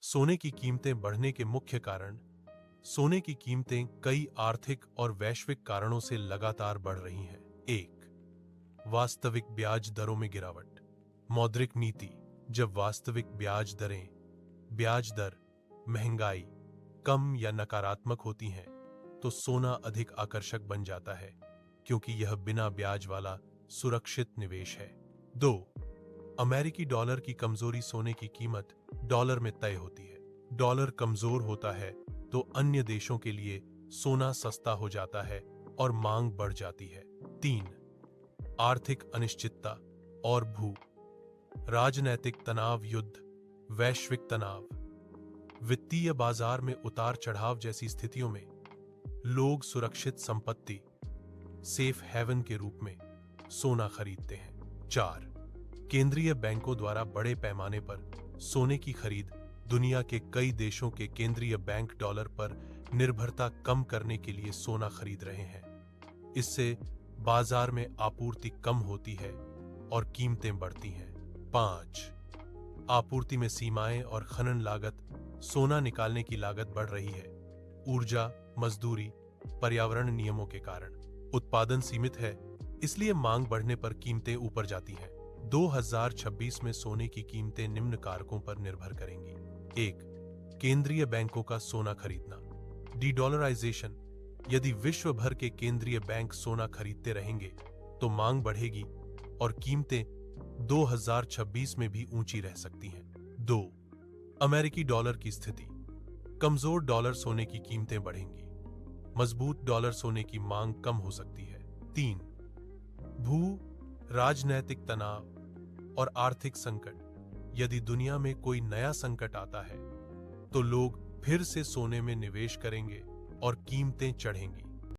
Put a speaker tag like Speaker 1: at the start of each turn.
Speaker 1: सोने की कीमतें बढ़ने के मुख्य कारण। सोने की कीमतें कई आर्थिक और वैश्विक कारणों से लगातार बढ़ रही हैं। 1. वास्तविक ब्याज दरों में गिरावट। मौद्रिक नीति। जब वास्तविक ब्याज दर, महंगाई कम या नकारात्मक होती हैं, तो सोना अधिक आकर्षक बन जाता है, क्योंकि यह बिना ब्याज वाला सुरक्षित निवेश है। 2. अमेरिकी डॉलर की कमजोरी। सोने की कीमत डॉलर में तय होती है। डॉलर कमजोर होता है तो अन्य देशों के लिए सोना सस्ता हो जाता है और मांग बढ़ जाती है। 3. आर्थिक अनिश्चितता और राजनैतिक तनाव, युद्ध, वैश्विक तनाव, वित्तीय बाजार में उतार चढ़ाव जैसी स्थितियों में लोग सुरक्षित संपत्ति, सेफ हेवन के रूप में सोना खरीदते हैं। 4. केंद्रीय बैंकों द्वारा बड़े पैमाने पर सोने की खरीद। दुनिया के कई देशों के केंद्रीय बैंक डॉलर पर निर्भरता कम करने के लिए सोना खरीद रहे हैं। इससे बाजार में आपूर्ति कम होती है और कीमतें बढ़ती हैं। 5. आपूर्ति में सीमाएं और खनन लागत। सोना निकालने की लागत बढ़ रही है। ऊर्जा, मजदूरी, पर्यावरण नियमों के कारण उत्पादन सीमित है, इसलिए मांग बढ़ने पर कीमतें ऊपर जाती हैं। 2026 में सोने की कीमतें निम्न कारकों पर निर्भर करेंगी। 1. केंद्रीय बैंकों का सोना खरीदना। डी-डॉलराइजेशन। यदि विश्व भर के केंद्रीय बैंक सोना खरीदते रहेंगे तो मांग बढ़ेगी और कीमतें 2026 में भी ऊंची रह सकती हैं। 2. अमेरिकी डॉलर की स्थिति। कमजोर डॉलर सोने की कीमतें बढ़ेंगी। मजबूत डॉलर सोने की मांग कम हो सकती है। 3. राजनैतिक तनाव और आर्थिक संकट। यदि दुनिया में कोई नया संकट आता है तो लोग फिर से सोने में निवेश करेंगे और कीमतें चढ़ेंगी।